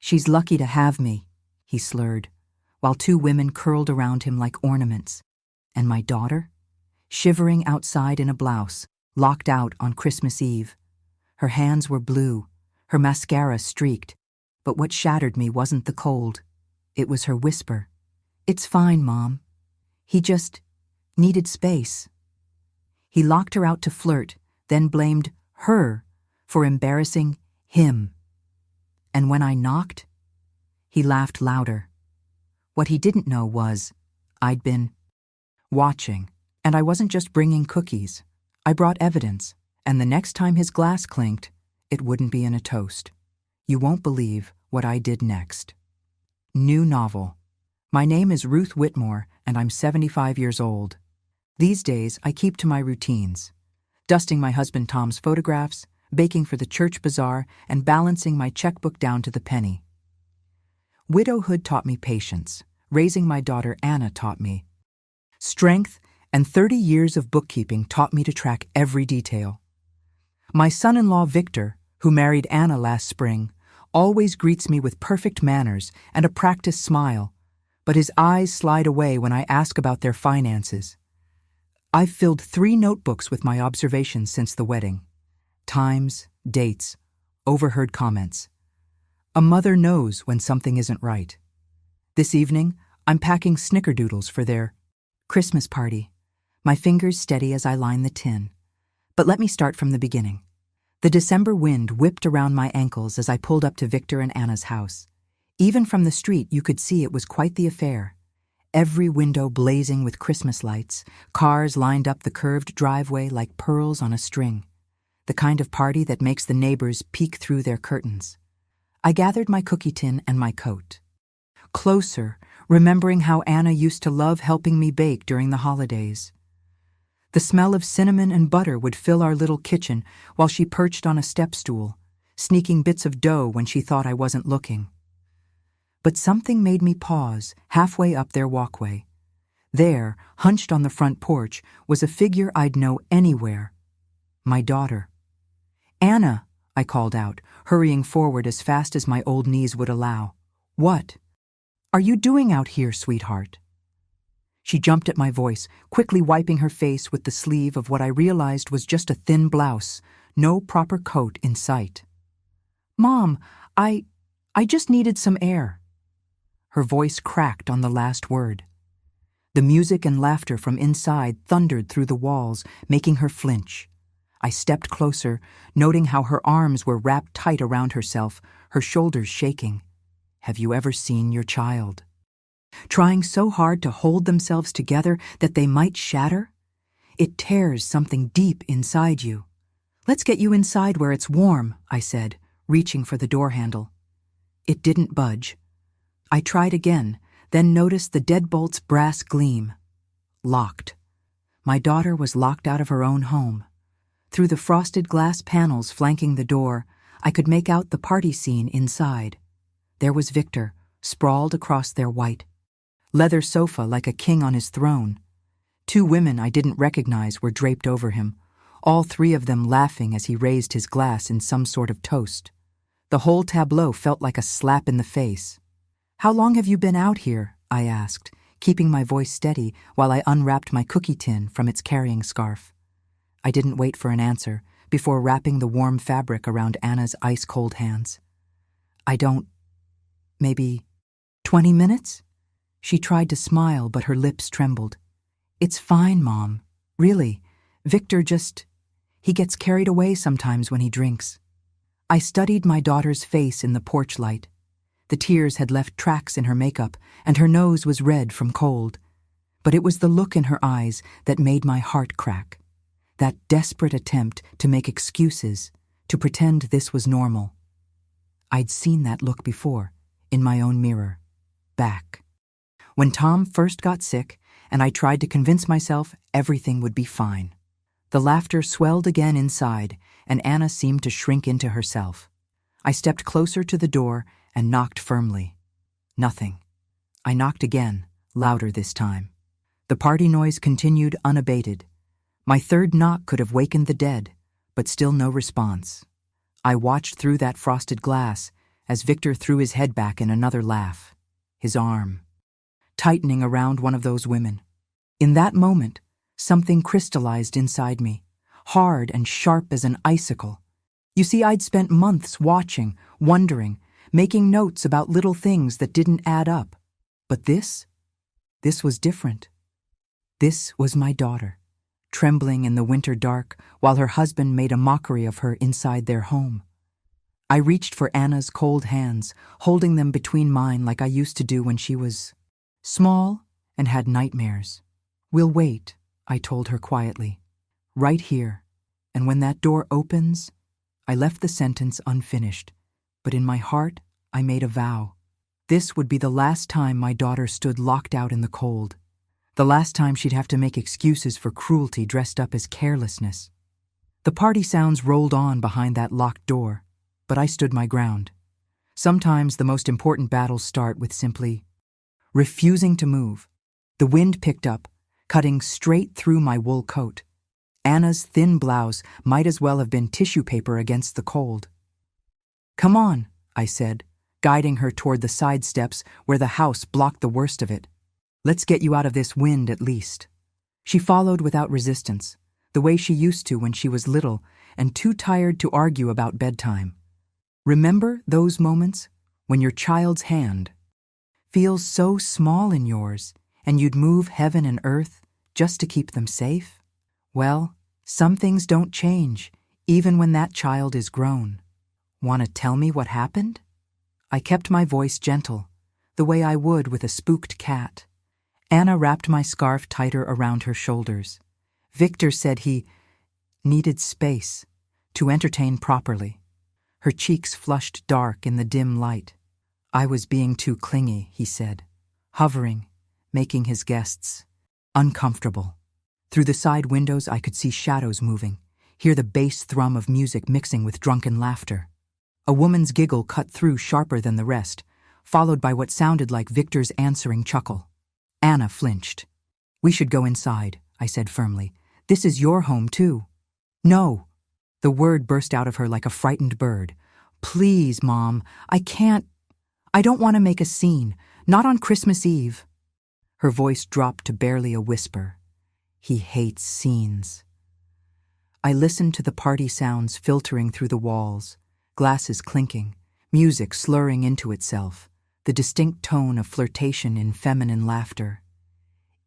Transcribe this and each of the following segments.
"She's lucky to have me," he slurred, while two women curled around him like ornaments. And my daughter? Shivering outside in a blouse, locked out on Christmas Eve. Her hands were blue, her mascara streaked, but what shattered me wasn't the cold. It was her whisper. "It's fine, Mom. He just needed space." He locked her out to flirt, then blamed her for embarrassing him. And when I knocked, he laughed louder. What he didn't know was I'd been watching, and I wasn't just bringing cookies. I brought evidence, and the next time his glass clinked, it wouldn't be in a toast. You won't believe what I did next. New novel. My name is Ruth Whitmore, and I'm 75 years old. These days, I keep to my routines, dusting my husband Tom's photographs, baking for the church bazaar, and balancing my checkbook down to the penny. Widowhood taught me patience. Raising my daughter Anna taught me strength, and 30 years of bookkeeping taught me to track every detail. My son-in-law Victor, who married Anna last spring, always greets me with perfect manners and a practiced smile, but his eyes slide away when I ask about their finances. I've filled 3 notebooks with my observations since the wedding. Times, dates, overheard comments. A mother knows when something isn't right. This evening, I'm packing snickerdoodles for their Christmas party, my fingers steady as I line the tin. But let me start from the beginning. The December wind whipped around my ankles as I pulled up to Victor and Anna's house. Even from the street, you could see it was quite the affair. Every window blazing with Christmas lights, cars lined up the curved driveway like pearls on a string. The kind of party that makes the neighbors peek through their curtains. I gathered my cookie tin and my coat. Closer, remembering how Anna used to love helping me bake during the holidays. The smell of cinnamon and butter would fill our little kitchen while she perched on a step stool, sneaking bits of dough when she thought I wasn't looking. But something made me pause halfway up their walkway. There, hunched on the front porch, was a figure I'd know anywhere. My daughter. "Anna," I called out, hurrying forward as fast as my old knees would allow. "What are you doing out here, sweetheart?" She jumped at my voice, quickly wiping her face with the sleeve of what I realized was just a thin blouse, no proper coat in sight. "Mom, I just needed some air." Her voice cracked on the last word. The music and laughter from inside thundered through the walls, making her flinch. I stepped closer, noting how her arms were wrapped tight around herself, her shoulders shaking. Have you ever seen your child trying so hard to hold themselves together that they might shatter? It tears something deep inside you. "Let's get you inside where it's warm," I said, reaching for the door handle. It didn't budge. I tried again, then noticed the deadbolt's brass gleam. Locked. My daughter was locked out of her own home. Through the frosted glass panels flanking the door, I could make out the party scene inside. There was Victor, sprawled across their white leather sofa like a king on his throne. 2 women I didn't recognize were draped over him, all 3 of them laughing as he raised his glass in some sort of toast. The whole tableau felt like a slap in the face. "How long have you been out here?" I asked, keeping my voice steady while I unwrapped my cookie tin from its carrying scarf. I didn't wait for an answer before wrapping the warm fabric around Anna's ice-cold hands. Maybe 20 minutes? She tried to smile, but her lips trembled. "It's fine, Mom. Really. Victor he gets carried away sometimes when he drinks." I studied my daughter's face in the porch light. The tears had left tracks in her makeup, and her nose was red from cold. But it was the look in her eyes that made my heart crack. That desperate attempt to make excuses, to pretend this was normal. I'd seen that look before, in my own mirror. Back when Tom first got sick, and I tried to convince myself everything would be fine. The laughter swelled again inside, and Anna seemed to shrink into herself. I stepped closer to the door and knocked firmly. Nothing. I knocked again, louder this time. The party noise continued unabated. My third knock could have wakened the dead, but still no response. I watched through that frosted glass, as Victor threw his head back in another laugh, his arm tightening around one of those women. In that moment, something crystallized inside me, hard and sharp as an icicle. You see, I'd spent months watching, wondering, making notes about little things that didn't add up. But this was different. This was my daughter, trembling in the winter dark while her husband made a mockery of her inside their home. I reached for Anna's cold hands, holding them between mine like I used to do when she was small and had nightmares. "We'll wait," I told her quietly. "Right here. And when that door opens..." I left the sentence unfinished, but in my heart, I made a vow. This would be the last time my daughter stood locked out in the cold. The last time she'd have to make excuses for cruelty dressed up as carelessness. The party sounds rolled on behind that locked door, but I stood my ground. Sometimes the most important battles start with simply refusing to move. The wind picked up, cutting straight through my wool coat. Anna's thin blouse might as well have been tissue paper against the cold. "Come on," I said, guiding her toward the side steps where the house blocked the worst of it. "Let's get you out of this wind at least." She followed without resistance, the way she used to when she was little and too tired to argue about bedtime. Remember those moments when your child's hand feels so small in yours and you'd move heaven and earth just to keep them safe? Well, some things don't change, even when that child is grown. Want to tell me what happened? I kept my voice gentle, the way I would with a spooked cat. Anna wrapped my scarf tighter around her shoulders. Victor said he needed space to entertain properly. Her cheeks flushed dark in the dim light. I was being too clingy, he said, hovering, making his guests uncomfortable. Through the side windows I could see shadows moving, hear the bass thrum of music mixing with drunken laughter. A woman's giggle cut through sharper than the rest, followed by what sounded like Victor's answering chuckle. Anna flinched. "We should go inside," I said firmly. "This is your home, too." "No." The word burst out of her like a frightened bird. "Please, Mom, I don't want to make a scene, not on Christmas Eve." Her voice dropped to barely a whisper. He hates scenes. I listened to the party sounds filtering through the walls, glasses clinking, music slurring into itself, the distinct tone of flirtation in feminine laughter.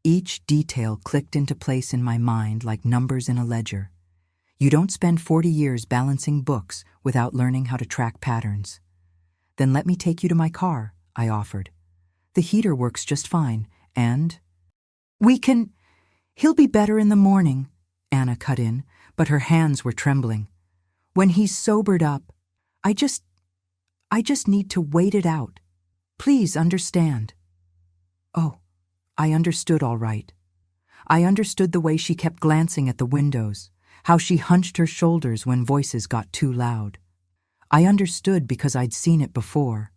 Each detail clicked into place in my mind like numbers in a ledger. You don't spend 40 years balancing books without learning how to track patterns. "Then let me take you to my car," I offered. "The heater works just fine, and..." "He'll be better in the morning," Anna cut in, but her hands were trembling. "When he's sobered up, I just need to wait it out. Please understand." Oh, I understood all right. I understood the way she kept glancing at the windows, how she hunched her shoulders when voices got too loud. I understood because I'd seen it before,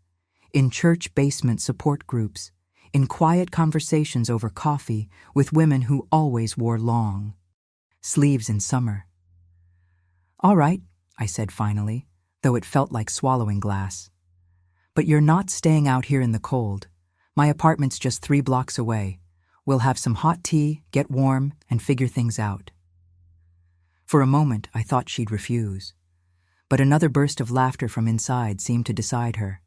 in church basement support groups, in quiet conversations over coffee with women who always wore long sleeves in summer. "All right," I said finally, though it felt like swallowing glass. "But you're not staying out here in the cold. My apartment's just 3 blocks away. We'll have some hot tea, get warm, and figure things out." For a moment, I thought she'd refuse. But another burst of laughter from inside seemed to decide her.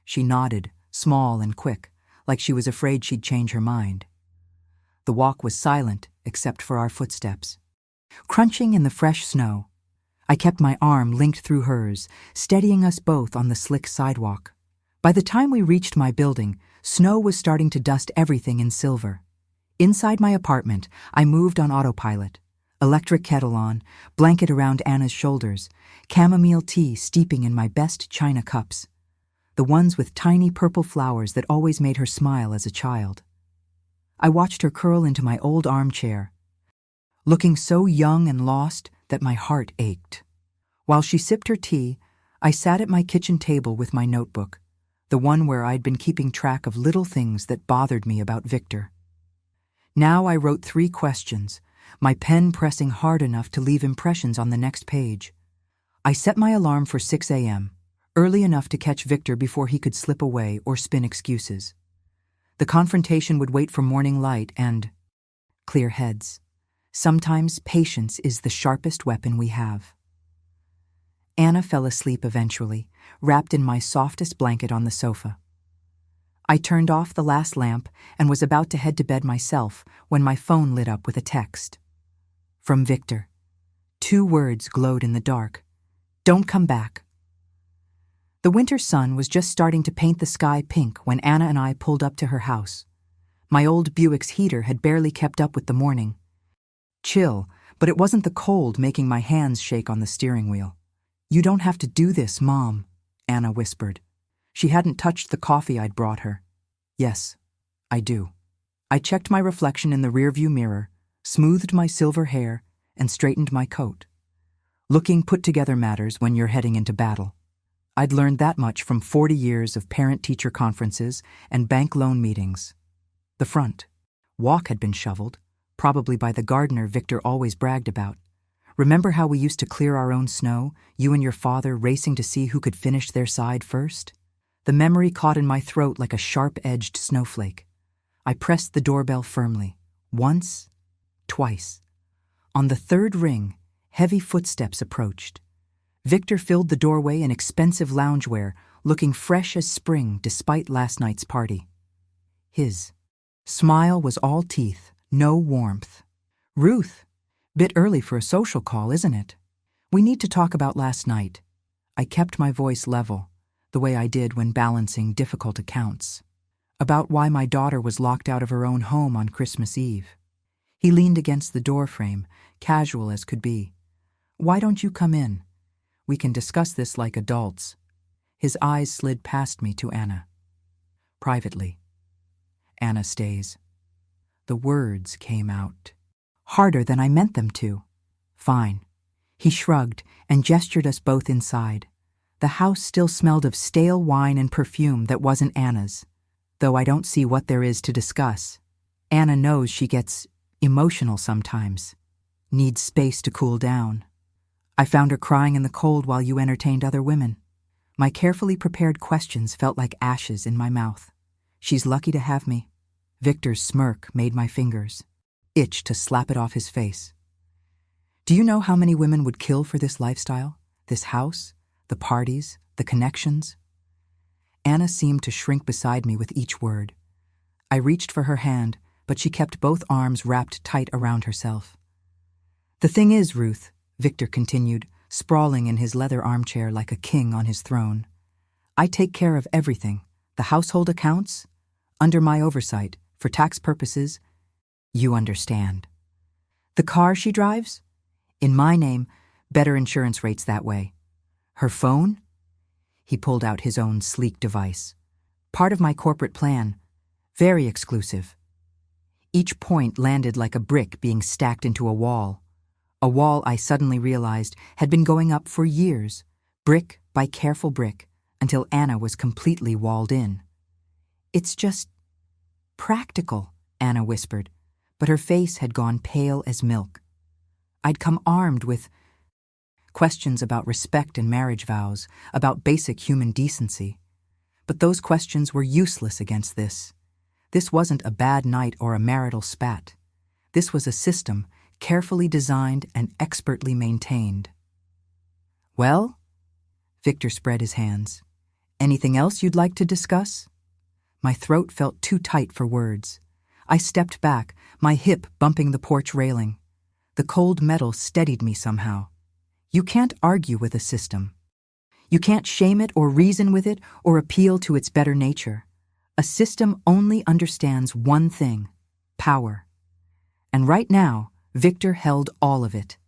She nodded, small and quick, like she was afraid she'd change her mind. The walk was silent, except for our footsteps. Crunching in the fresh snow, I kept my arm linked through hers, steadying us both on the slick sidewalk. By the time we reached my building, snow was starting to dust everything in silver. Inside my apartment, I moved on autopilot. Electric kettle on, blanket around Anna's shoulders, chamomile tea steeping in my best china cups, the ones with tiny purple flowers that always made her smile as a child. I watched her curl into my old armchair, looking so young and lost that my heart ached. While she sipped her tea, I sat at my kitchen table with my notebook, the one where I'd been keeping track of little things that bothered me about Victor. Now I wrote 3 questions, my pen pressing hard enough to leave impressions on the next page. I set my alarm for 6 a.m., early enough to catch Victor before he could slip away or spin excuses. The confrontation would wait for morning light and clear heads. Sometimes patience is the sharpest weapon we have. Anna fell asleep eventually, wrapped in my softest blanket on the sofa. I turned off the last lamp and was about to head to bed myself when my phone lit up with a text. From Victor. 2 words glowed in the dark. Don't come back. The winter sun was just starting to paint the sky pink when Anna and I pulled up to her house. My old Buick's heater had barely kept up with the morning. Chill, but it wasn't the cold making my hands shake on the steering wheel. You don't have to do this, Mom, Anna whispered. She hadn't touched the coffee I'd brought her. Yes, I do. I checked my reflection in the rearview mirror, smoothed my silver hair, and straightened my coat. Looking put together matters when you're heading into battle. I'd learned that much from 40 years of parent-teacher conferences and bank loan meetings. The front walk had been shoveled, probably by the gardener Victor always bragged about. Remember how we used to clear our own snow, you and your father racing to see who could finish their side first? The memory caught in my throat like a sharp-edged snowflake. I pressed the doorbell firmly. Once, twice. On the 3rd ring, heavy footsteps approached. Victor filled the doorway in expensive loungewear, looking fresh as spring despite last night's party. His smile was all teeth, no warmth. Ruth, bit early for a social call, isn't it? We need to talk about last night. I kept my voice level, the way I did when balancing difficult accounts. About why my daughter was locked out of her own home on Christmas Eve. He leaned against the doorframe, casual as could be. Why don't you come in? We can discuss this like adults. His eyes slid past me to Anna. Privately. Anna stays. The words came out. Harder than I meant them to. Fine. He shrugged and gestured us both inside. The house still smelled of stale wine and perfume that wasn't Anna's, though I don't see what there is to discuss. Anna knows she gets emotional sometimes, needs space to cool down. I found her crying in the cold while you entertained other women. My carefully prepared questions felt like ashes in my mouth. She's lucky to have me. Victor's smirk made my fingers itch to slap it off his face. Do you know how many women would kill for this lifestyle? This house? The parties? The connections? Anna seemed to shrink beside me with each word. I reached for her hand, but she kept both arms wrapped tight around herself. The thing is, Ruth, Victor continued, sprawling in his leather armchair like a king on his throne. I take care of everything. The household accounts, under my oversight, for tax purposes. You understand. The car she drives? In my name, better insurance rates that way. Her phone? He pulled out his own sleek device. Part of my corporate plan. Very exclusive. Each point landed like a brick being stacked into a wall I suddenly realized had been going up for years, brick by careful brick, until Anna was completely walled in. It's just practical, Anna whispered, but her face had gone pale as milk. I'd come armed with questions about respect and marriage vows, about basic human decency. But those questions were useless against this. This wasn't a bad night or a marital spat. This was a system carefully designed and expertly maintained. Well? Victor spread his hands. Anything else you'd like to discuss? My throat felt too tight for words. I stepped back, my hip bumping the porch railing. The cold metal steadied me somehow. You can't argue with a system. You can't shame it or reason with it or appeal to its better nature. A system only understands one thing: power. And right now, Victor held all of it.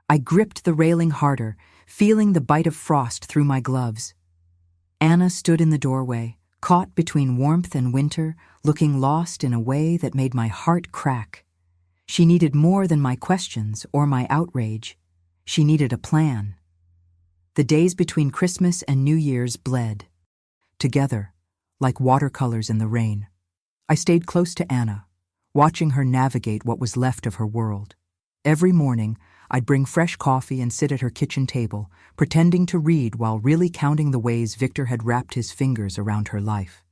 I gripped the railing harder, feeling the bite of frost through my gloves. Anna stood in the doorway, caught between warmth and winter, looking lost in a way that made my heart crack. She needed more than my questions or my outrage. She needed a plan. The days between Christmas and New Year's bled together, like watercolors in the rain. I stayed close to Anna, watching her navigate what was left of her world. Every morning, I'd bring fresh coffee and sit at her kitchen table, pretending to read while really counting the ways Victor had wrapped his fingers around her life.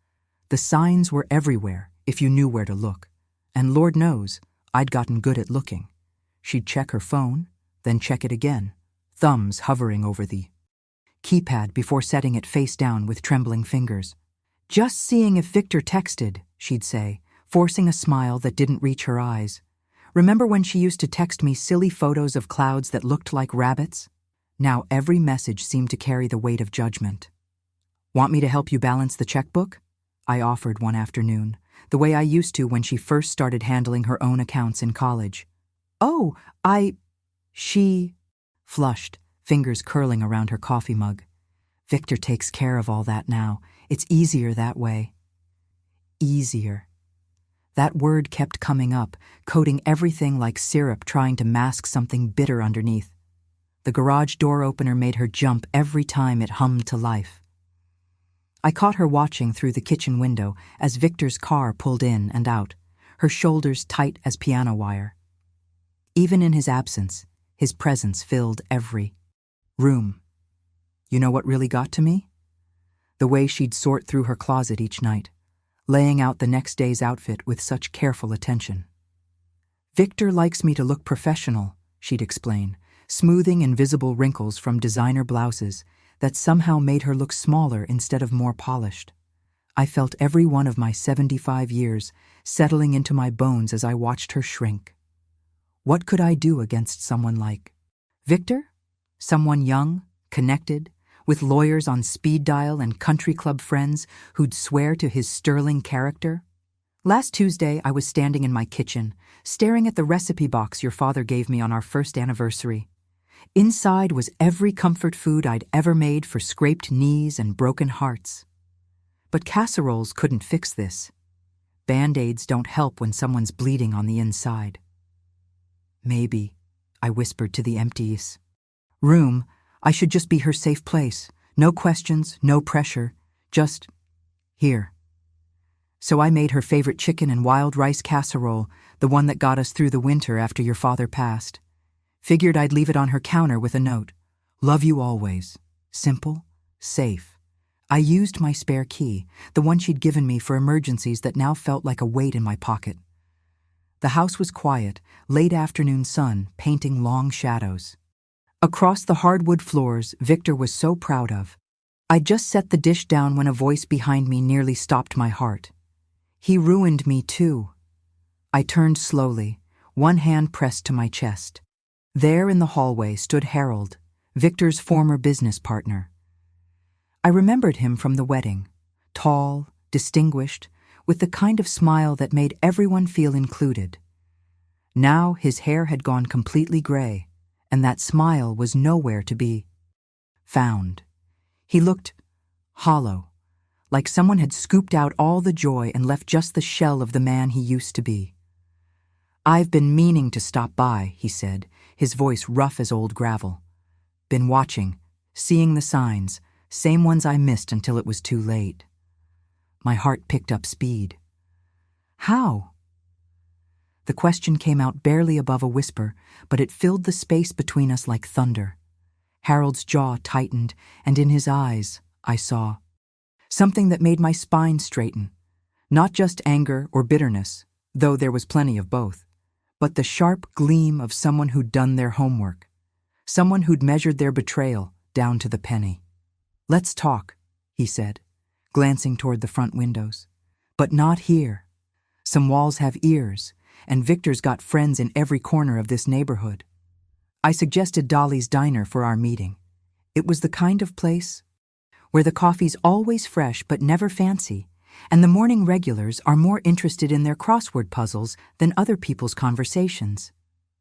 The signs were everywhere, if you knew where to look. And Lord knows, I'd gotten good at looking. She'd check her phone, then check it again, thumbs hovering over the keypad before setting it face down with trembling fingers. "Just seeing if Victor texted," she'd say, forcing a smile that didn't reach her eyes. "Remember when she used to text me silly photos of clouds that looked like rabbits?" Now every message seemed to carry the weight of judgment. "Want me to help you balance the checkbook?" I offered one afternoon, the way I used to when she first started handling her own accounts in college. "Oh, she flushed, fingers curling around her coffee mug. "Victor takes care of all that now. It's easier that way." Easier. That word kept coming up, coating everything like syrup, trying to mask something bitter underneath. The garage door opener made her jump every time it hummed to life. I caught her watching through the kitchen window as Victor's car pulled in and out, her shoulders tight as piano wire. Even in his absence, his presence filled every room. You know what really got to me? The way she'd sort through her closet each night, laying out the next day's outfit with such careful attention. "Victor likes me to look professional," she'd explain, smoothing invisible wrinkles from designer blouses that somehow made her look smaller instead of more polished. I felt every one of my 75 years settling into my bones as I watched her shrink. What could I do against someone like Victor? Someone young, connected, with lawyers on speed dial and country club friends who'd swear to his sterling character? Last Tuesday, I was standing in my kitchen, staring at the recipe box your father gave me on our first anniversary. Inside was every comfort food I'd ever made for scraped knees and broken hearts. But casseroles couldn't fix this. Band-Aids don't help when someone's bleeding on the inside. "Maybe," I whispered to the empty room, "I should just be her safe place. No questions, no pressure, just here." So I made her favorite chicken and wild rice casserole, the one that got us through the winter after your father passed. Figured I'd leave it on her counter with a note. "Love you always." Simple, safe. I used my spare key, the one she'd given me for emergencies that now felt like a weight in my pocket. The house was quiet, late afternoon sun painting long shadows. Across the hardwood floors Victor was so proud of. I'd just set the dish down when a voice behind me nearly stopped my heart. "He ruined me too." I turned slowly, one hand pressed to my chest. There in the hallway stood Harold, Victor's former business partner. I remembered him from the wedding, tall, distinguished, with the kind of smile that made everyone feel included. Now his hair had gone completely gray, and that smile was nowhere to be found. He looked hollow, like someone had scooped out all the joy and left just the shell of the man he used to be. "I've been meaning to stop by," he said, his voice rough as old gravel. "Been watching, seeing the signs, same ones I missed until it was too late." My heart picked up speed. "How?" The question came out barely above a whisper, but it filled the space between us like thunder. Harold's jaw tightened, and in his eyes, I saw something that made my spine straighten. Not just anger or bitterness, though there was plenty of both, but the sharp gleam of someone who'd done their homework, someone who'd measured their betrayal down to the penny. "Let's talk," he said, glancing toward the front windows. "But not here. Some walls have ears, and Victor's got friends in every corner of this neighborhood." I suggested Dolly's Diner for our meeting. It was the kind of place where the coffee's always fresh but never fancy, and the morning regulars are more interested in their crossword puzzles than other people's conversations.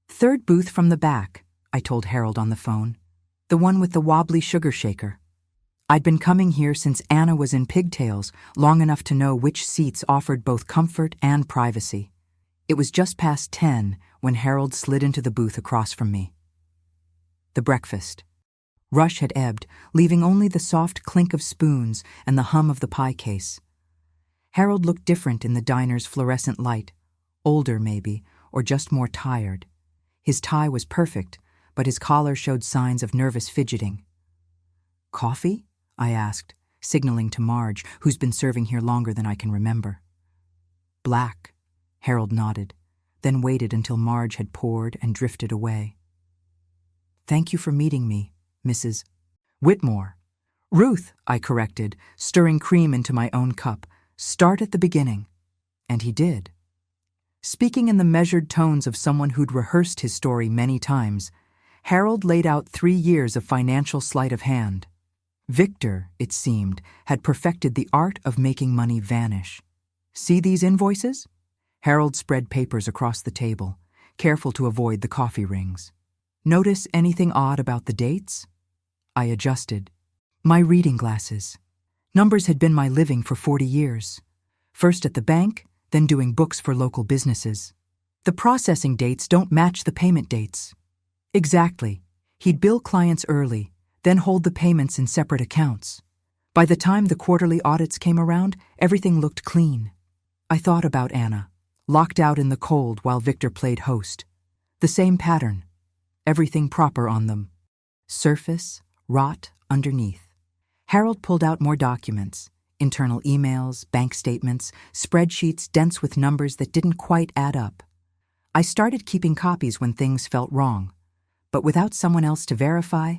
"Third booth from the back," I told Harold on the phone. "The one with the wobbly sugar shaker." I'd been coming here since Anna was in pigtails, long enough to know which seats offered both comfort and privacy. It was just past 10 when Harold slid into the booth across from me. The breakfast. Rush had ebbed, leaving only the soft clink of spoons and the hum of the pie case. Harold looked different in the diner's fluorescent light, older maybe, or just more tired. His tie was perfect, but his collar showed signs of nervous fidgeting. "Coffee?" I asked, signaling to Marge, who's been serving here longer than I can remember. "Black," Harold nodded, then waited until Marge had poured and drifted away. "Thank you for meeting me, Mrs. Whitmore." "Ruth," I corrected, stirring cream into my own cup. "Start at the beginning." And he did. Speaking in the measured tones of someone who'd rehearsed his story many times, Harold laid out 3 years of financial sleight of hand. Victor, it seemed, had perfected the art of making money vanish. "See these invoices?" Harold spread papers across the table, careful to avoid the coffee rings. "Notice anything odd about the dates?" I adjusted. My reading glasses. Numbers had been my living for 40 years. First at the bank, then doing books for local businesses. The processing dates don't match the payment dates. Exactly. He'd bill clients early, then hold the payments in separate accounts. By the time the quarterly audits came around, everything looked clean. I thought about Anna, locked out in the cold while Victor played host. The same pattern. Everything proper on them. Surface, rot underneath. Harold pulled out more documents. Internal emails, bank statements, spreadsheets dense with numbers that didn't quite add up. I started keeping copies when things felt wrong. But without someone else to verify,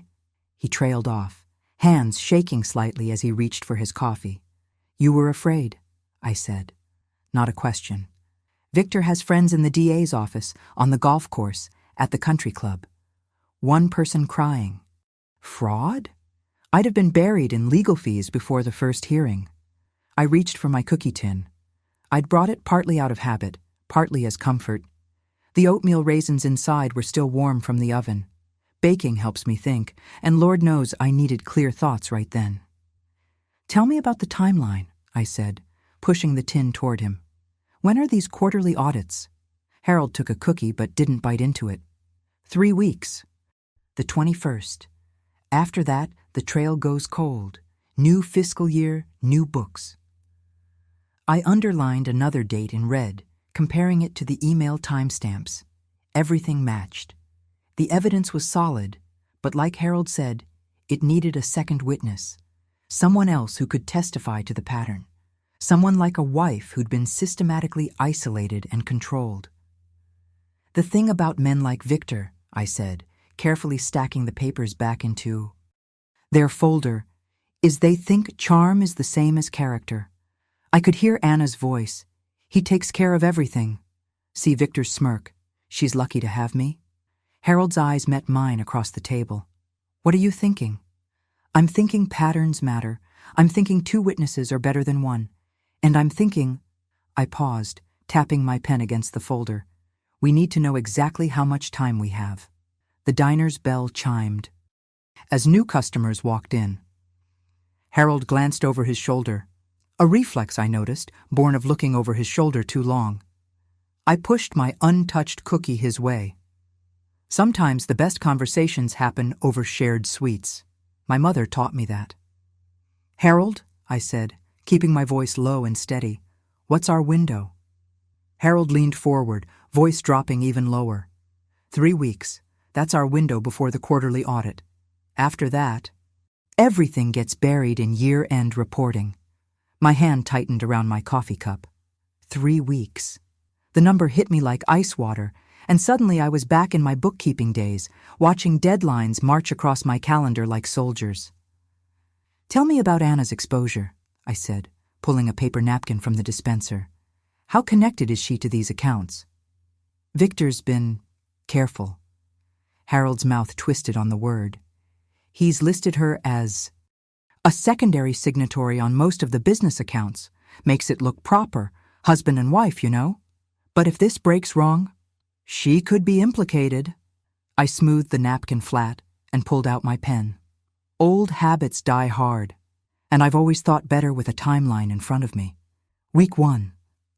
he trailed off, hands shaking slightly as he reached for his coffee. "You were afraid," I said. Not a question. Victor has friends in the DA's office, on the golf course, at the country club. One person crying. Fraud? I'd have been buried in legal fees before the first hearing. I reached for my cookie tin. I'd brought it partly out of habit, partly as comfort. The oatmeal raisins inside were still warm from the oven. Baking helps me think, and Lord knows I needed clear thoughts right then. "Tell me about the timeline," I said, pushing the tin toward him. "When are these quarterly audits?" Harold took a cookie but didn't bite into it. 3 weeks. The 21st. After that, the trail goes cold. New fiscal year, new books. I underlined another date in red, comparing it to the email timestamps. Everything matched. The evidence was solid, but like Harold said, it needed a second witness. Someone else who could testify to the pattern. Someone like a wife who'd been systematically isolated and controlled. "The thing about men like Victor," I said, carefully stacking the papers back into their folder, "is they think charm is the same as character." I could hear Anna's voice. "He takes care of everything." See Victor's smirk. "She's lucky to have me." Harold's eyes met mine across the table. "What are you thinking?" "I'm thinking patterns matter. I'm thinking 2 witnesses are better than 1. And I'm thinking—" I paused, tapping my pen against the folder. "We need to know exactly how much time we have." The diner's bell chimed. As new customers walked in, Harold glanced over his shoulder. A reflex, I noticed, born of looking over his shoulder too long. I pushed my untouched cookie his way. Sometimes the best conversations happen over shared sweets. My mother taught me that. "Harold," I said, keeping my voice low and steady, "what's our window?" Harold leaned forward, voice dropping even lower. 3 weeks. That's our window before the quarterly audit. After that, everything gets buried in year-end reporting. My hand tightened around my coffee cup. 3 weeks. The number hit me like ice water, and suddenly I was back in my bookkeeping days, watching deadlines march across my calendar like soldiers. "Tell me about Anna's exposure," I said, pulling a paper napkin from the dispenser. "How connected is she to these accounts?" "Victor's been careful." Harold's mouth twisted on the word. "He's listed her as a secondary signatory on most of the business accounts. Makes it look proper, husband and wife, you know. But if this breaks wrong, she could be implicated." I smoothed the napkin flat and pulled out my pen. Old habits die hard, and I've always thought better with a timeline in front of me. "Week 1,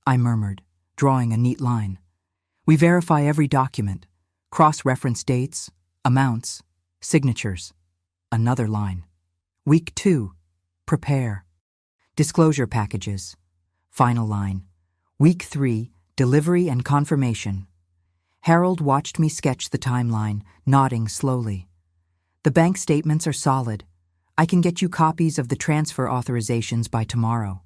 I murmured, drawing a neat line. "We verify every document, cross-reference dates, amounts, signatures." Another line. "Week 2, prepare. Disclosure packages." Final line. "Week 3, delivery and confirmation." Harold watched me sketch the timeline, nodding slowly. The bank statements are solid. I can get you copies of the transfer authorizations by tomorrow.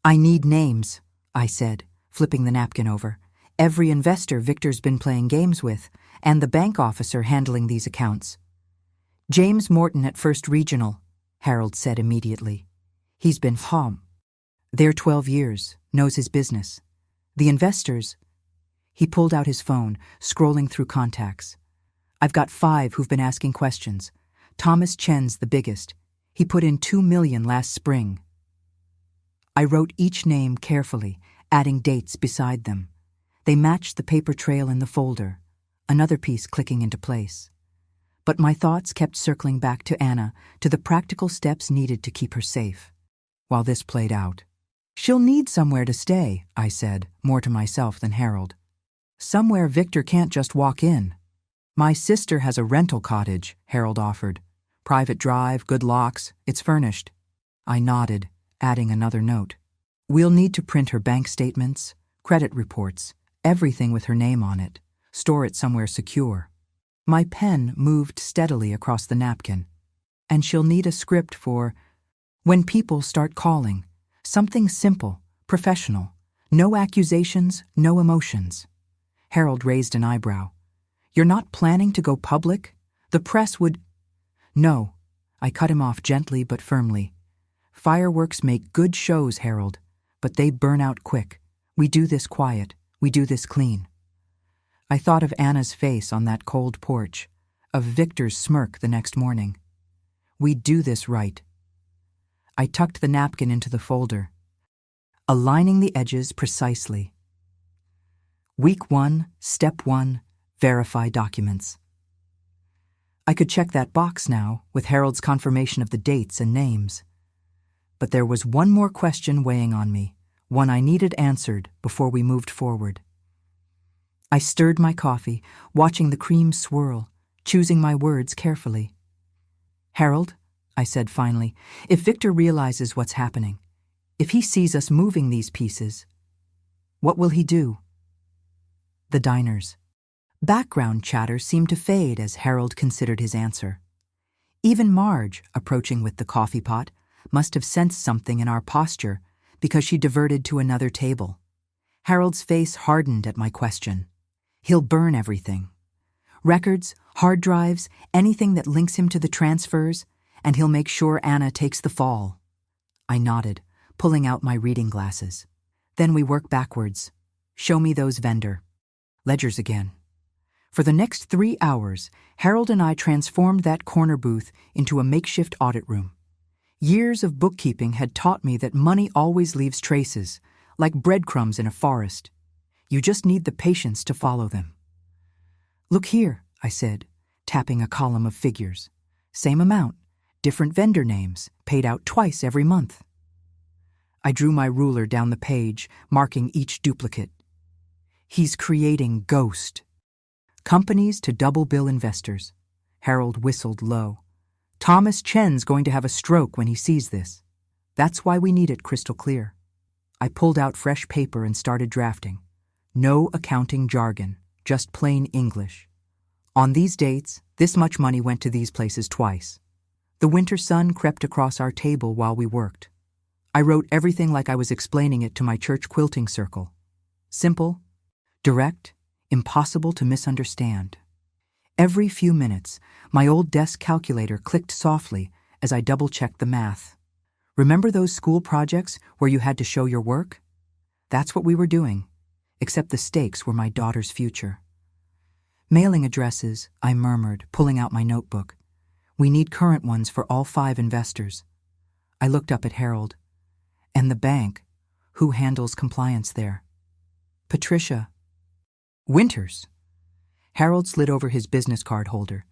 I need names, I said, flipping the napkin over. Every investor Victor's been playing games with, and the bank officer handling these accounts. James Morton at First Regional, Harold said immediately. He's been home. There 12 years, knows his business. The investors. He pulled out his phone, scrolling through contacts. I've got 5 who've been asking questions. Thomas Chen's the biggest. He put in $2 million last spring. I wrote each name carefully, adding dates beside them. They matched the paper trail in the folder, another piece clicking into place. But my thoughts kept circling back to Anna, to the practical steps needed to keep her safe. While this played out, she'll need somewhere to stay, I said, more to myself than Harold. Somewhere Victor can't just walk in. My sister has a rental cottage, Harold offered. Private drive, good locks, it's furnished. I nodded, adding another note. We'll need to print her bank statements, credit reports, everything with her name on it. Store it somewhere secure. My pen moved steadily across the napkin. And she'll need a script for when people start calling. Something simple, professional. No accusations, no emotions. Harold raised an eyebrow. You're not planning to go public? The press would... No, I cut him off gently but firmly. Fireworks make good shows, Harold, but they burn out quick. We do this quiet. We do this clean. I thought of Anna's face on that cold porch, of Victor's smirk the next morning. We do this right. I tucked the napkin into the folder, aligning the edges precisely. Week 1, Step 1, verify documents. I could check that box now, with Harold's confirmation of the dates and names. But there was one more question weighing on me, one I needed answered before we moved forward. I stirred my coffee, watching the cream swirl, choosing my words carefully. Harold, I said finally, if Victor realizes what's happening, if he sees us moving these pieces, what will he do? The diners. Background chatter seemed to fade as Harold considered his answer. Even Marge, approaching with the coffee pot, must have sensed something in our posture because she diverted to another table. Harold's face hardened at my question. He'll burn everything. Records, hard drives, anything that links him to the transfers, and he'll make sure Anna takes the fall. I nodded, pulling out my reading glasses. Then we work backwards. Show me those vendor ledgers again. For the next 3 hours, Harold and I transformed that corner booth into a makeshift audit room. Years of bookkeeping had taught me that money always leaves traces, like breadcrumbs in a forest. You just need the patience to follow them. Look here, I said, tapping a column of figures. Same amount, different vendor names, paid out twice every month. I drew my ruler down the page, marking each duplicate. He's creating ghost. Companies to double bill investors. Harold whistled low. Thomas Chen's going to have a stroke when he sees this. That's why we need it crystal clear. I pulled out fresh paper and started drafting. No accounting jargon, just plain English. On these dates, this much money went to these places twice. The winter sun crept across our table while we worked. I wrote everything like I was explaining it to my church quilting circle. Simple, direct, impossible to misunderstand. Every few minutes, my old desk calculator clicked softly as I double-checked the math. Remember those school projects where you had to show your work? That's what we were doing, except the stakes were my daughter's future. Mailing addresses, I murmured, pulling out my notebook. We need current ones for all 5 investors. I looked up at Harold. And the bank, who handles compliance there? Patricia. Winters. Harold slid over his business card holder.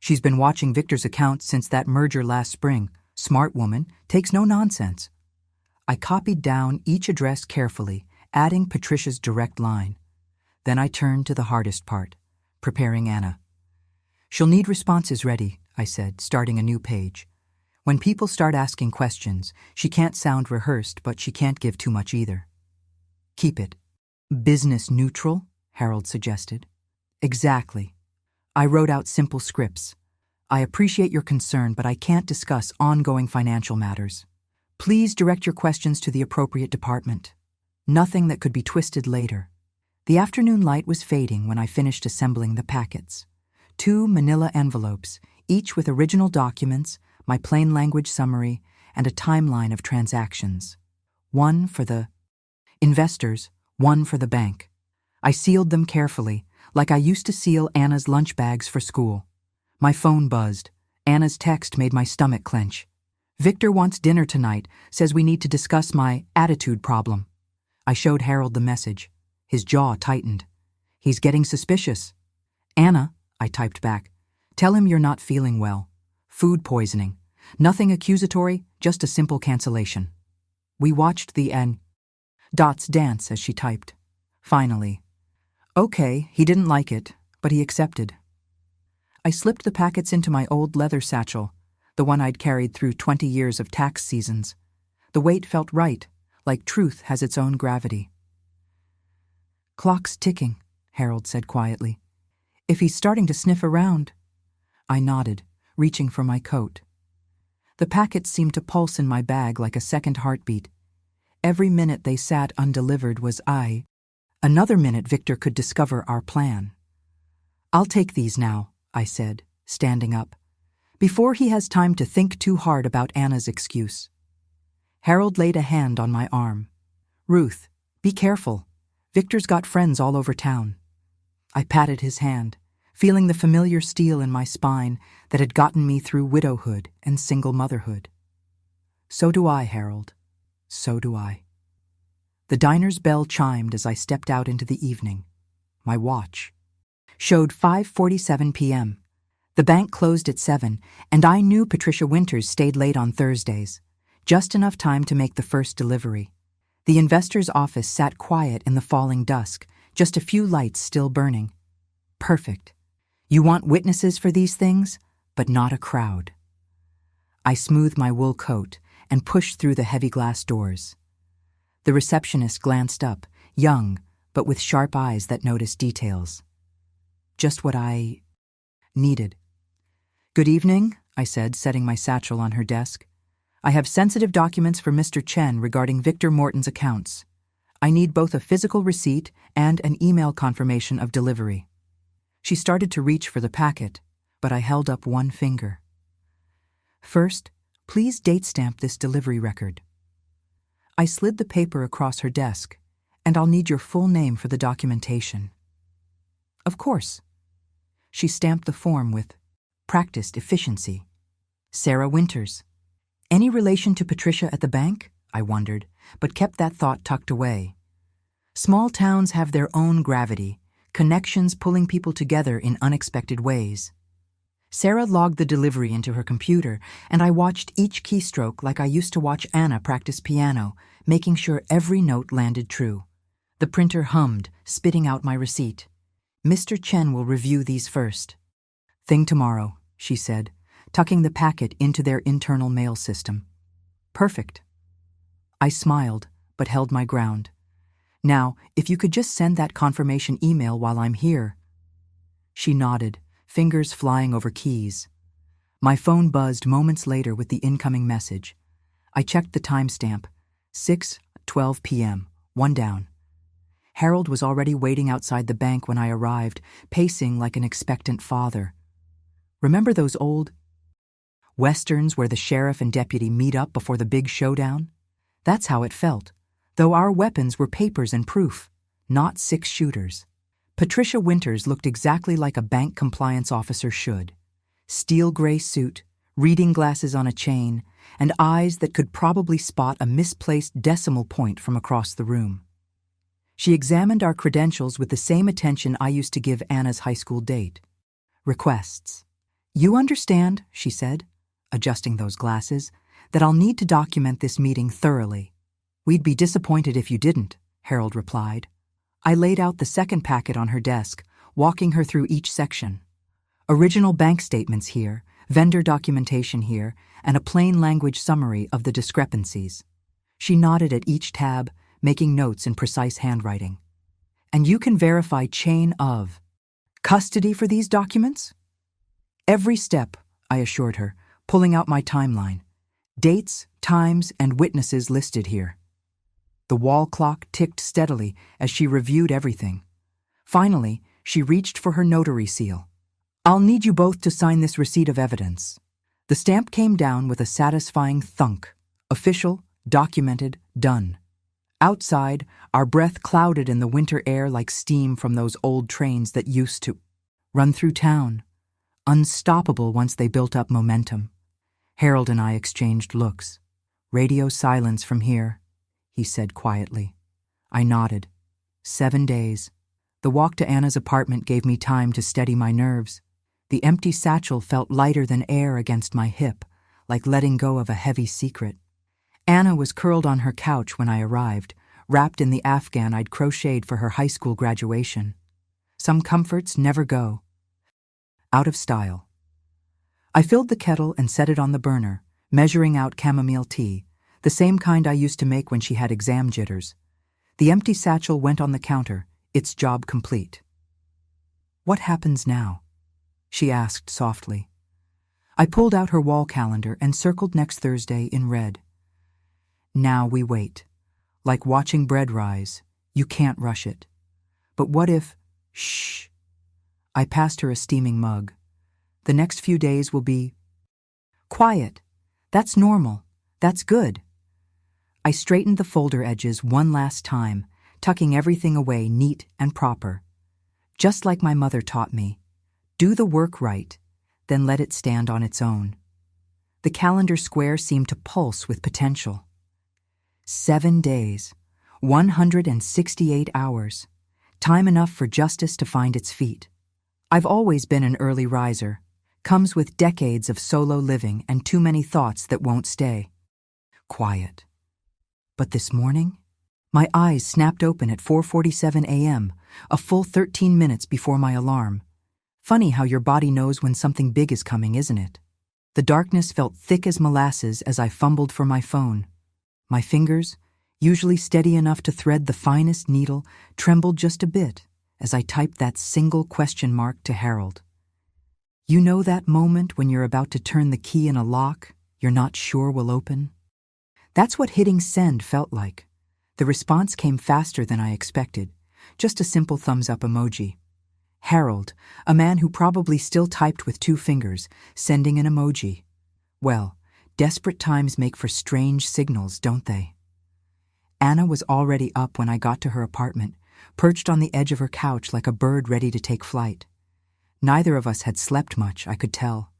She's been watching Victor's account since that merger last spring. Smart woman, takes no nonsense. I copied down each address carefully, adding Patricia's direct line. Then I turned to the hardest part, preparing Anna. She'll need responses ready, I said, starting a new page. When people start asking questions, she can't sound rehearsed, but she can't give too much either. Keep it business neutral, Harold suggested. Exactly. I wrote out simple scripts. I appreciate your concern, but I can't discuss ongoing financial matters. Please direct your questions to the appropriate department. Nothing that could be twisted later. The afternoon light was fading when I finished assembling the packets. 2 manila envelopes, each with original documents, my plain language summary, and a timeline of transactions. One for the investors, one for the bank. I sealed them carefully, like I used to seal Anna's lunch bags for school. My phone buzzed. Anna's text made my stomach clench. Victor wants dinner tonight, says we need to discuss my attitude problem. I showed Harold the message. His jaw tightened. He's getting suspicious. Anna, I typed back, tell him you're not feeling well. Food poisoning. Nothing accusatory, just a simple cancellation. We watched the dots dance as she typed. Finally. Okay, he didn't like it, but he accepted. I slipped the packets into my old leather satchel, the one I'd carried through 20 years of tax seasons. The weight felt right, like truth has its own gravity. Clock's ticking, Harold said quietly. If he's starting to sniff around. I nodded, reaching for my coat. The packets seemed to pulse in my bag like a second heartbeat. Every minute they sat undelivered was another minute Victor could discover our plan. I'll take these now, I said, standing up, before he has time to think too hard about Anna's excuse. Harold laid a hand on my arm. Ruth, be careful. Victor's got friends all over town. I patted his hand, feeling the familiar steel in my spine that had gotten me through widowhood and single motherhood. So do I, Harold. So do I. The diner's bell chimed as I stepped out into the evening. My watch showed 5:47 p.m. The bank closed at 7, and I knew Patricia Winters stayed late on Thursdays, just enough time to make the first delivery. The investor's office sat quiet in the falling dusk, just a few lights still burning. Perfect. You want witnesses for these things, but not a crowd. I smoothed my wool coat and pushed through the heavy glass doors. The receptionist glanced up, young, but with sharp eyes that noticed details. Just what I needed. Good evening, I said, setting my satchel on her desk. I have sensitive documents for Mr. Chen regarding Victor Morton's accounts. I need both a physical receipt and an email confirmation of delivery. She started to reach for the packet, but I held up one finger. First, please date stamp this delivery record. I slid the paper across her desk, and I'll need your full name for the documentation. Of course. She stamped the form with practiced efficiency. Sarah Winters. Any relation to Patricia at the bank? I wondered, but kept that thought tucked away. Small towns have their own gravity, connections pulling people together in unexpected ways. Sarah logged the delivery into her computer, and I watched each keystroke like I used to watch Anna practice piano, making sure every note landed true. The printer hummed, spitting out my receipt. Mr. Chen will review these first. Thing tomorrow, she said, tucking the packet into their internal mail system. Perfect. I smiled, but held my ground. Now, if you could just send that confirmation email while I'm here. She nodded, fingers flying over keys. My phone buzzed moments later with the incoming message. I checked the timestamp. 6:12 p.m., one down. Harold was already waiting outside the bank when I arrived, pacing like an expectant father. Remember those old westerns where the sheriff and deputy meet up before the big showdown? That's how it felt, though our weapons were papers and proof, not 6 shooters. Patricia Winters looked exactly like a bank compliance officer should. Steel gray suit, reading glasses on a chain, and eyes that could probably spot a misplaced decimal point from across the room. She examined our credentials with the same attention I used to give Anna's high school date. Requests. You understand, she said, adjusting those glasses, that I'll need to document this meeting thoroughly. We'd be disappointed if you didn't, Harold replied. I laid out the second packet on her desk, walking her through each section. Original bank statements here, vendor documentation here, and a plain language summary of the discrepancies. She nodded at each tab, making notes in precise handwriting. And you can verify chain of custody for these documents? Every step, I assured her, pulling out my timeline. Dates, times, and witnesses listed here. The wall clock ticked steadily as she reviewed everything. Finally, she reached for her notary seal. I'll need you both to sign this receipt of evidence. The stamp came down with a satisfying thunk. Official, documented, done. Outside, our breath clouded in the winter air like steam from those old trains that used to run through town, unstoppable once they built up momentum. Harold and I exchanged looks. Radio silence from here, he said quietly. I nodded. 7 days. The walk to Anna's apartment gave me time to steady my nerves. The empty satchel felt lighter than air against my hip, like letting go of a heavy secret. Anna was curled on her couch when I arrived, wrapped in the afghan I'd crocheted for her high school graduation. Some comforts never go. Out of style. I filled the kettle and set it on the burner, measuring out chamomile tea, the same kind I used to make when she had exam jitters. The empty satchel went on the counter, its job complete. What happens now? She asked softly. I pulled out her wall calendar and circled next Thursday in red. Now we wait. Like watching bread rise, you can't rush it. But what if... Shh. I passed her a steaming mug. The next few days will be... quiet. That's normal. That's good. I straightened the folder edges one last time, tucking everything away neat and proper. Just like my mother taught me. Do the work right, then let it stand on its own. The calendar square seemed to pulse with potential. 7 days, 168 hours, time enough for justice to find its feet. I've always been an early riser, comes with decades of solo living and too many thoughts that won't stay. Quiet. But this morning, my eyes snapped open at 4:47 a.m., a full 13 minutes before my alarm. Funny how your body knows when something big is coming, isn't it? The darkness felt thick as molasses as I fumbled for my phone. My fingers, usually steady enough to thread the finest needle, trembled just a bit as I typed that single question mark to Harold. You know that moment when you're about to turn the key in a lock you're not sure will open? That's what hitting send felt like. The response came faster than I expected, just a simple thumbs-up emoji. Harold, a man who probably still typed with 2 fingers, sending an emoji. Well, desperate times make for strange signals, don't they? Anna was already up when I got to her apartment, perched on the edge of her couch like a bird ready to take flight. Neither of us had slept much, I could tell.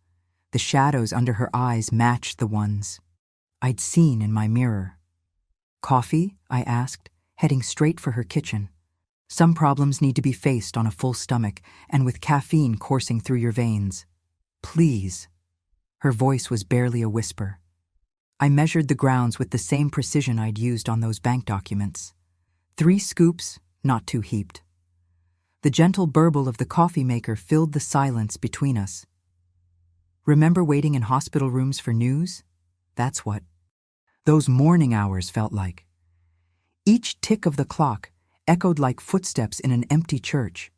The shadows under her eyes matched the ones I'd seen in my mirror. Coffee? I asked, heading straight for her kitchen. Some problems need to be faced on a full stomach and with caffeine coursing through your veins. Please. Her voice was barely a whisper. I measured the grounds with the same precision I'd used on those bank documents. 3 scoops, not too heaped. The gentle burble of the coffee maker filled the silence between us. Remember waiting in hospital rooms for news? That's what those morning hours felt like. Each tick of the clock echoed like footsteps in an empty church.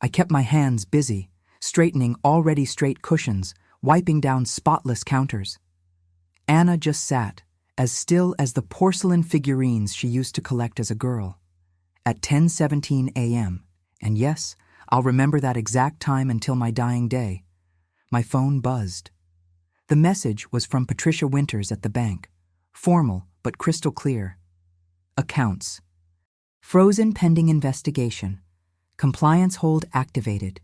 I kept my hands busy, straightening already straight cushions, wiping down spotless counters. Anna just sat, as still as the porcelain figurines she used to collect as a girl. At 10:17 a.m., and yes, I'll remember that exact time until my dying day, my phone buzzed. The message was from Patricia Winters at the bank, formal but crystal clear. Accounts. Frozen pending investigation. Compliance hold activated.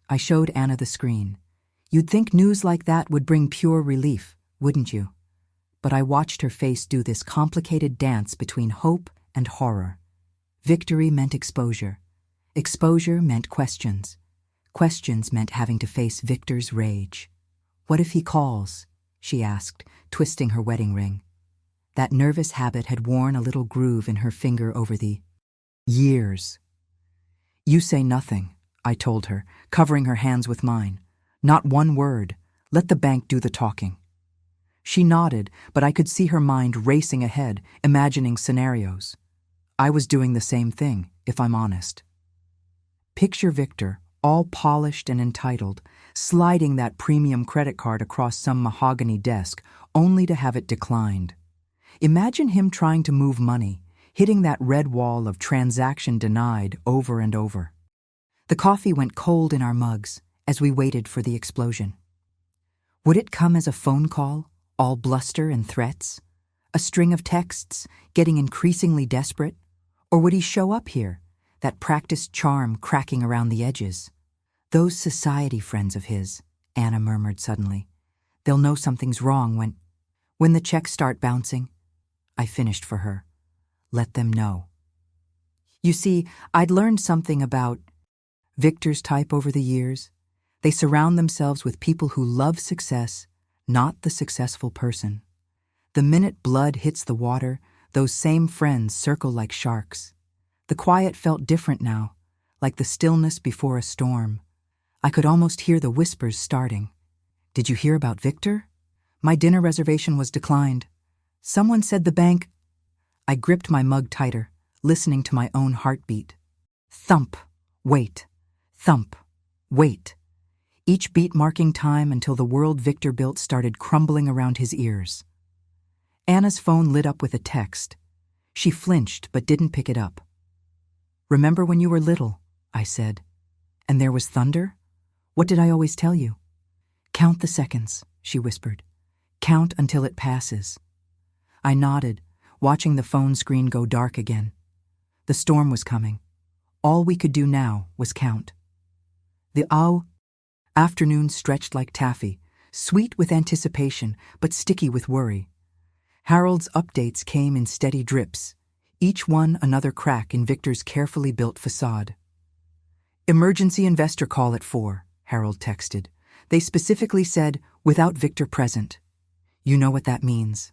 I showed Anna the screen. You'd think news like that would bring pure relief, wouldn't you? But I watched her face do this complicated dance between hope and horror. Victory meant exposure. Exposure meant questions. Questions meant having to face Victor's rage. What if he calls? She asked, twisting her wedding ring. That nervous habit had worn a little groove in her finger over the years. You say nothing, I told her, covering her hands with mine. Not one word. Let the bank do the talking. She nodded, but I could see her mind racing ahead, imagining scenarios. I was doing the same thing, if I'm honest. Picture Victor, all polished and entitled, sliding that premium credit card across some mahogany desk only to have it declined. Imagine him trying to move money, hitting that red wall of transaction denied over and over. The coffee went cold in our mugs as we waited for the explosion. Would it come as a phone call, all bluster and threats? A string of texts, getting increasingly desperate? Or would he show up here, that practiced charm cracking around the edges? Those society friends of his, Anna murmured suddenly. They'll know something's wrong when the checks start bouncing. I finished for her. Let them know. You see, I'd learned something about Victor's type over the years. They surround themselves with people who love success, not the successful person. The minute blood hits the water, those same friends circle like sharks. The quiet felt different now, like the stillness before a storm. I could almost hear the whispers starting. Did you hear about Victor? My dinner reservation was declined. Someone said the bank. I gripped my mug tighter, listening to my own heartbeat. Thump, wait, thump, wait. Each beat marking time until the world Victor built started crumbling around his ears. Anna's phone lit up with a text. She flinched but didn't pick it up. Remember when you were little, I said. And there was thunder? What did I always tell you? Count the seconds, she whispered. Count until it passes. I nodded, watching the phone screen go dark again. The storm was coming. All we could do now was count. The afternoon stretched like taffy, sweet with anticipation but sticky with worry. Harold's updates came in steady drips, each one another crack in Victor's carefully built facade. Emergency investor call at 4, Harold texted. They specifically said, without Victor present. You know what that means.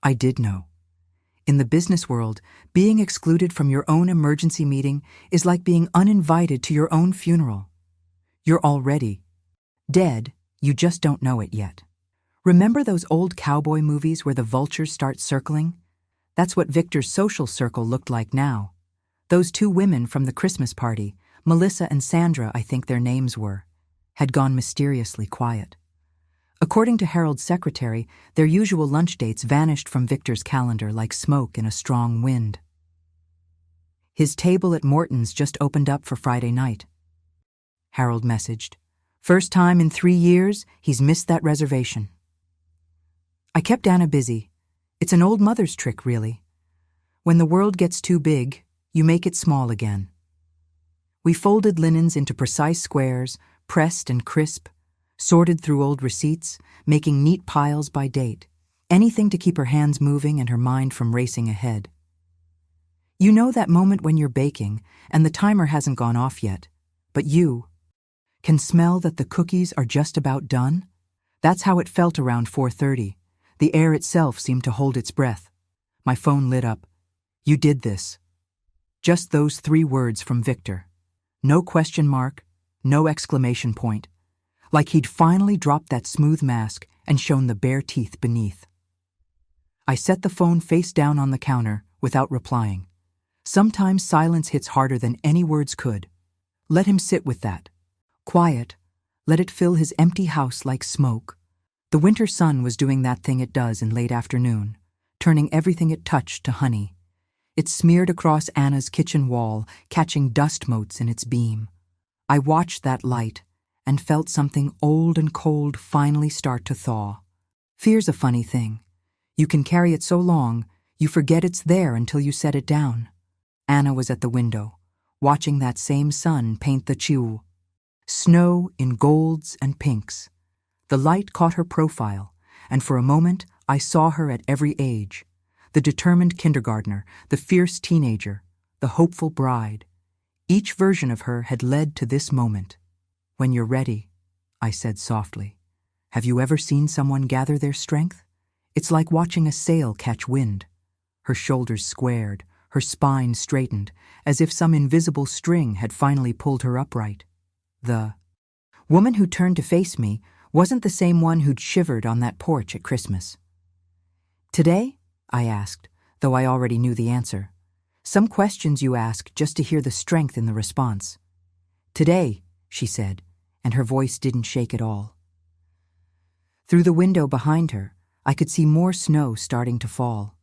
I did know. In the business world, being excluded from your own emergency meeting is like being uninvited to your own funeral. You're already dead, you just don't know it yet. Remember those old cowboy movies where the vultures start circling? That's what Victor's social circle looked like now. Those two women from the Christmas party, Melissa and Sandra, I think their names were, had gone mysteriously quiet. According to Harold's secretary, their usual lunch dates vanished from Victor's calendar like smoke in a strong wind. His table at Morton's just opened up for Friday night, Harold messaged. First time in 3 years, he's missed that reservation. I kept Anna busy. It's an old mother's trick, really. When the world gets too big, you make it small again. We folded linens into precise squares, pressed and crisp, sorted through old receipts, making neat piles by date, anything to keep her hands moving and her mind from racing ahead. You know that moment when you're baking and the timer hasn't gone off yet, but you can smell that the cookies are just about done? That's how it felt around 4:30. The air itself seemed to hold its breath. My phone lit up. You did this. Just those 3 words from Victor. No question mark, no exclamation point. Like he'd finally dropped that smooth mask and shown the bare teeth beneath. I set the phone face down on the counter without replying. Sometimes silence hits harder than any words could. Let him sit with that. Quiet, let it fill his empty house like smoke. The winter sun was doing that thing it does in late afternoon, turning everything it touched to honey. It smeared across Anna's kitchen wall, catching dust motes in its beam. I watched that light and felt something old and cold finally start to thaw. Fear's a funny thing. You can carry it so long, you forget it's there until you set it down. Anna was at the window, watching that same sun paint the chiu. Snow in golds and pinks. The light caught her profile, and for a moment I saw her at every age. The determined kindergartner, the fierce teenager, the hopeful bride. Each version of her had led to this moment. When you're ready, I said softly. Have you ever seen someone gather their strength? It's like watching a sail catch wind. Her shoulders squared, her spine straightened, as if some invisible string had finally pulled her upright. The woman who turned to face me wasn't the same one who'd shivered on that porch at Christmas. Today? I asked, though I already knew the answer. Some questions you ask just to hear the strength in the response. "Today," she said, and her voice didn't shake at all. Through the window behind her, I could see more snow starting to fall,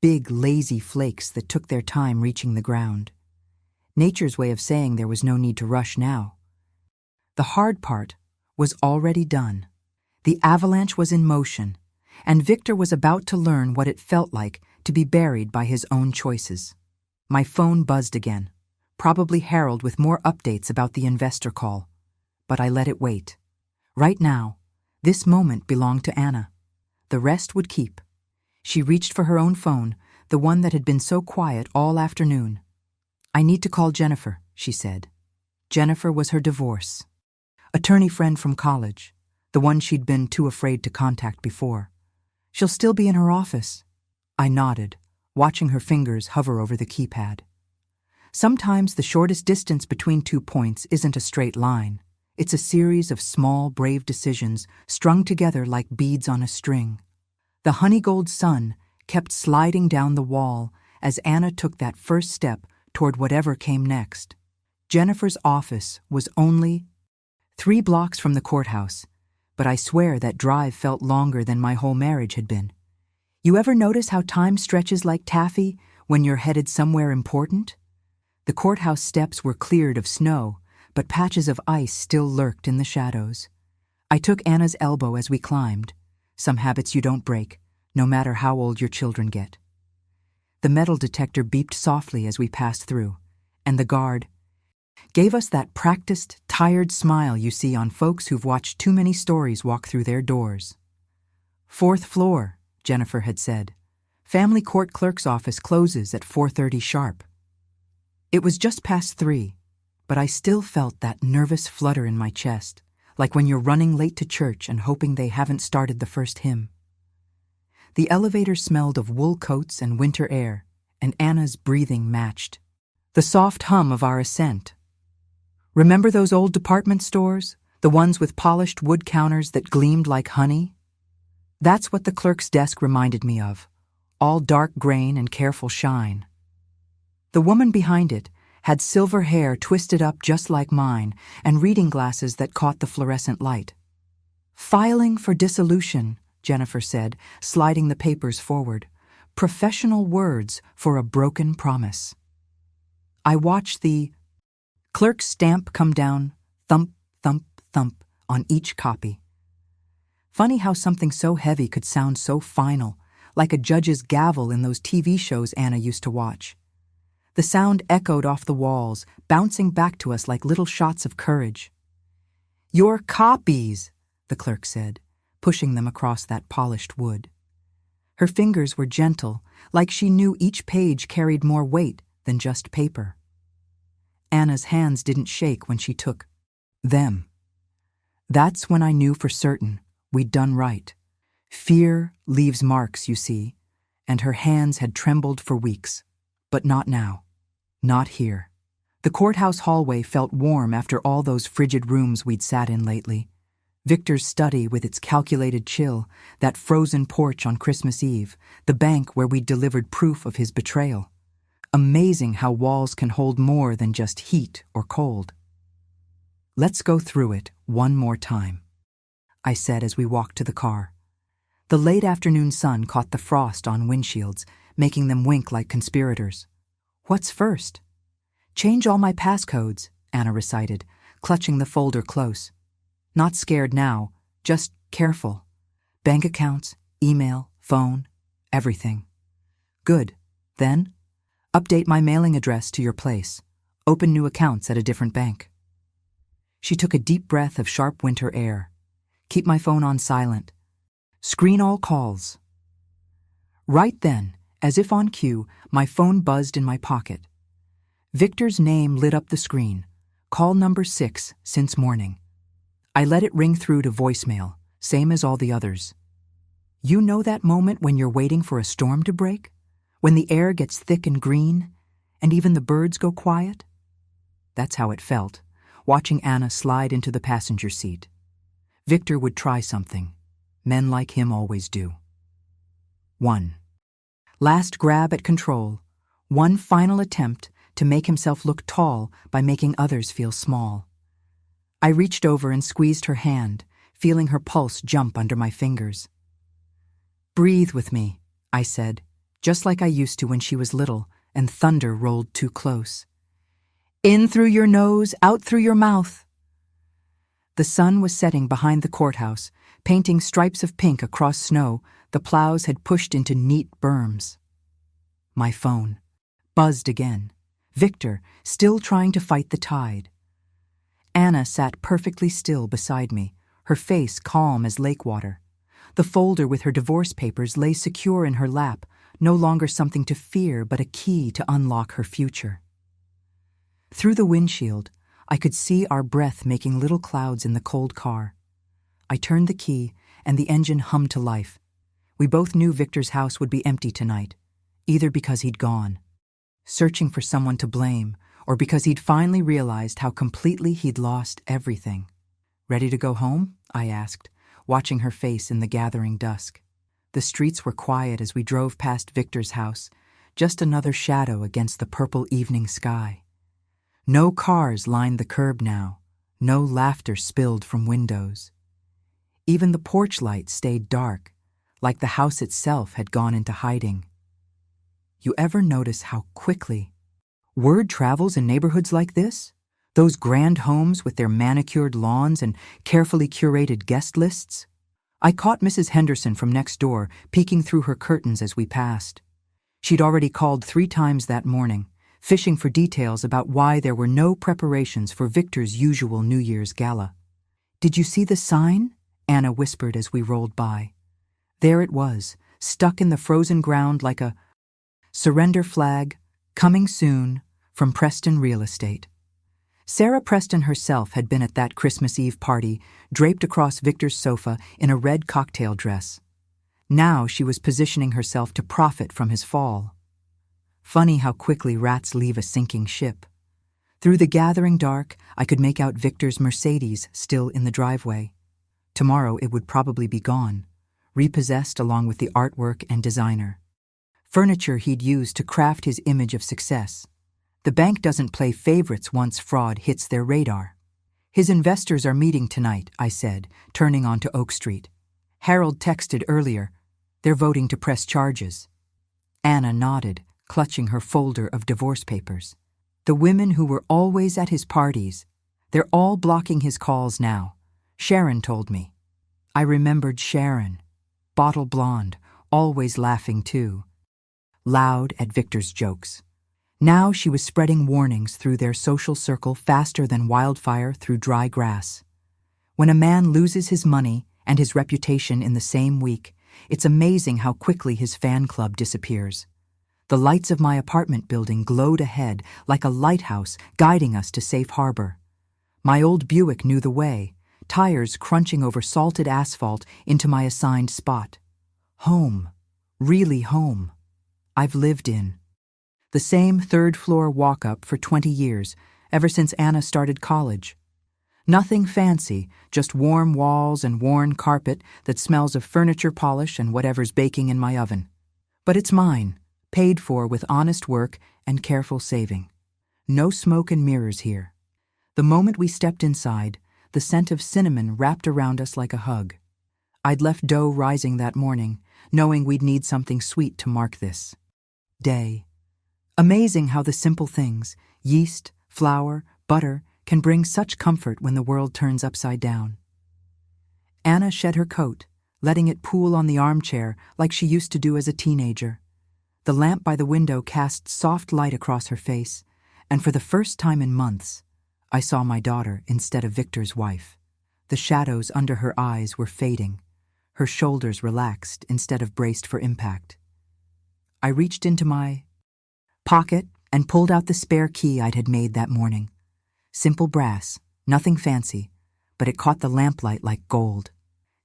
big, lazy flakes that took their time reaching the ground. Nature's way of saying there was no need to rush now. The hard part was already done. The avalanche was in motion, and Victor was about to learn what it felt like to be buried by his own choices. My phone buzzed again, probably Harold with more updates about the investor call. But I let it wait. Right now, this moment belonged to Anna. The rest would keep. She reached for her own phone, the one that had been so quiet all afternoon. "I need to call Jennifer," she said. Jennifer was her divorce attorney friend from college, the one she'd been too afraid to contact before. "She'll still be in her office." I nodded, watching her fingers hover over the keypad. Sometimes the shortest distance between 2 points isn't a straight line. It's a series of small, brave decisions strung together like beads on a string. The honey-gold sun kept sliding down the wall as Anna took that first step toward whatever came next. Jennifer's office was only 3 blocks from the courthouse, but I swear that drive felt longer than my whole marriage had been. You ever notice how time stretches like taffy when you're headed somewhere important? The courthouse steps were cleared of snow, but patches of ice still lurked in the shadows. I took Anna's elbow as we climbed. Some habits you don't break, no matter how old your children get. The metal detector beeped softly as we passed through, and the guard gave us that practiced, tired smile you see on folks who've watched too many stories walk through their doors. "4th floor," Jennifer had said. "Family court clerk's office closes at 4:30 sharp." It was just past 3, but I still felt that nervous flutter in my chest, like when you're running late to church and hoping they haven't started the first hymn. The elevator smelled of wool coats and winter air, and Anna's breathing matched the soft hum of our ascent. Remember those old department stores, the ones with polished wood counters that gleamed like honey? That's what the clerk's desk reminded me of, all dark grain and careful shine. The woman behind it had silver hair twisted up just like mine and reading glasses that caught the fluorescent light. "Filing for dissolution," Jennifer said, sliding the papers forward. "Professional words for a broken promise." I watched the clerk's stamp come down, thump, thump, thump, on each copy. Funny how something so heavy could sound so final, like a judge's gavel in those TV shows Anna used to watch. The sound echoed off the walls, bouncing back to us like little shots of courage. "Your copies," the clerk said, pushing them across that polished wood. Her fingers were gentle, like she knew each page carried more weight than just paper. Anna's hands didn't shake when she took them. That's when I knew for certain we'd done right. Fear leaves marks, you see, and her hands had trembled for weeks. But not now. Not here. The courthouse hallway felt warm after all those frigid rooms we'd sat in lately. Victor's study with its calculated chill, that frozen porch on Christmas Eve, the bank where we'd delivered proof of his betrayal. Amazing how walls can hold more than just heat or cold. "Let's go through it one more time," I said as we walked to the car. The late afternoon sun caught the frost on windshields, making them wink like conspirators. "What's first?" "Change all my passcodes," Anna recited, clutching the folder close. Not scared now, just careful. Bank accounts, email, phone, everything. "Good. Then, update my mailing address to your place. Open new accounts at a different bank." She took a deep breath of sharp winter air. "Keep my phone on silent. Screen all calls." Right then, as if on cue, my phone buzzed in my pocket. Victor's name lit up the screen. Call number 6 since morning. I let it ring through to voicemail, same as all the others. You know that moment when you're waiting for a storm to break? When the air gets thick and green, and even the birds go quiet? That's how it felt, watching Anna slide into the passenger seat. Victor would try something. Men like him always do. 1. Last grab at control. One final attempt to make himself look tall by making others feel small. I reached over and squeezed her hand, feeling her pulse jump under my fingers. "Breathe with me," I said, just like I used to when she was little and thunder rolled too close. "In through your nose, out through your mouth." The sun was setting behind the courthouse, painting stripes of pink across snow the plows had pushed into neat berms. My phone buzzed again. Victor, still trying to fight the tide. Anna sat perfectly still beside me, her face calm as lake water. The folder with her divorce papers lay secure in her lap, no longer something to fear but a key to unlock her future. Through the windshield, I could see our breath making little clouds in the cold car. I turned the key, and the engine hummed to life. We both knew Victor's house would be empty tonight, either because he'd gone, searching for someone to blame, or because he'd finally realized how completely he'd lost everything. "Ready to go home?" I asked, watching her face in the gathering dusk. The streets were quiet as we drove past Victor's house, just another shadow against the purple evening sky. No cars lined the curb now, no laughter spilled from windows. Even the porch light stayed dark, like the house itself had gone into hiding. You ever notice how quickly word travels in neighborhoods like this? Those grand homes with their manicured lawns and carefully curated guest lists? I caught Mrs. Henderson from next door peeking through her curtains as we passed. She'd already called 3 times that morning, fishing for details about why there were no preparations for Victor's usual New Year's gala. "Did you see the sign?" Anna whispered as we rolled by. There it was, stuck in the frozen ground like a surrender flag, "Coming soon," from Preston Real Estate. Sarah Preston herself had been at that Christmas Eve party, draped across Victor's sofa in a red cocktail dress. Now she was positioning herself to profit from his fall. Funny how quickly rats leave a sinking ship. Through the gathering dark, I could make out Victor's Mercedes still in the driveway. Tomorrow it would probably be gone, repossessed along with the artwork and designer. Furniture he'd used to craft his image of success. The bank doesn't play favorites once fraud hits their radar. "His investors are meeting tonight," I said, turning onto Oak Street. "Harold texted earlier. They're voting to press charges." Anna nodded, clutching her folder of divorce papers. "The women who were always at his parties, they're all blocking his calls now. Sharon told me." I remembered Sharon, bottle blonde, always laughing too. Loud at Victor's jokes. Now she was spreading warnings through their social circle faster than wildfire through dry grass. When a man loses his money and his reputation in the same week, it's amazing how quickly his fan club disappears. The lights of my apartment building glowed ahead like a lighthouse guiding us to safe harbor. My old Buick knew the way, tires crunching over salted asphalt into my assigned spot. Home. Really home. I've lived in. The same third-floor walk-up for 20 years, ever since Anna started college. Nothing fancy, just warm walls and worn carpet that smells of furniture polish and whatever's baking in my oven. But it's mine, paid for with honest work and careful saving. No smoke and mirrors here. The moment we stepped inside, the scent of cinnamon wrapped around us like a hug. I'd left dough rising that morning, knowing we'd need something sweet to mark this day. Amazing how the simple things, yeast, flour, butter, can bring such comfort when the world turns upside down. Anna shed her coat, letting it pool on the armchair like she used to do as a teenager. The lamp by the window cast soft light across her face, and for the first time in months, I saw my daughter instead of Victor's wife. The shadows under her eyes were fading, her shoulders relaxed instead of braced for impact. I reached into my pocket and pulled out the spare key I'd had made that morning. Simple brass, nothing fancy, but it caught the lamplight like gold.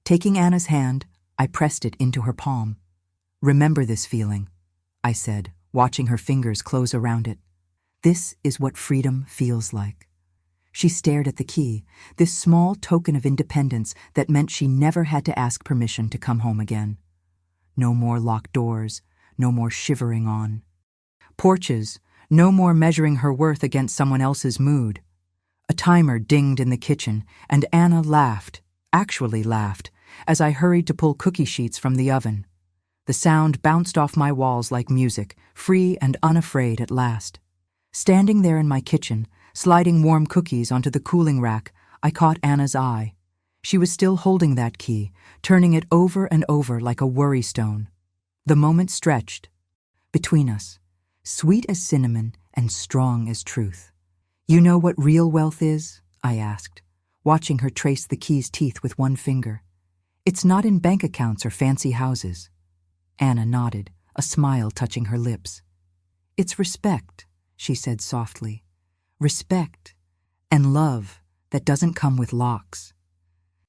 Taking Anna's hand, I pressed it into her palm. "Remember this feeling," I said, watching her fingers close around it. "This is what freedom feels like." She stared at the key, this small token of independence that meant she never had to ask permission to come home again. No more locked doors, no more shivering on. Porches, no more measuring her worth against someone else's mood. A timer dinged in the kitchen, and Anna laughed, actually laughed, as I hurried to pull cookie sheets from the oven. The sound bounced off my walls like music, free and unafraid at last. Standing there in my kitchen, sliding warm cookies onto the cooling rack, I caught Anna's eye. She was still holding that key, turning it over and over like a worry stone. The moment stretched between us, sweet as cinnamon and strong as truth. "You know what real wealth is?" I asked, watching her trace the key's teeth with one finger. "It's not in bank accounts or fancy houses." Anna nodded, a smile touching her lips. "It's respect," she said softly. "Respect and love that doesn't come with locks."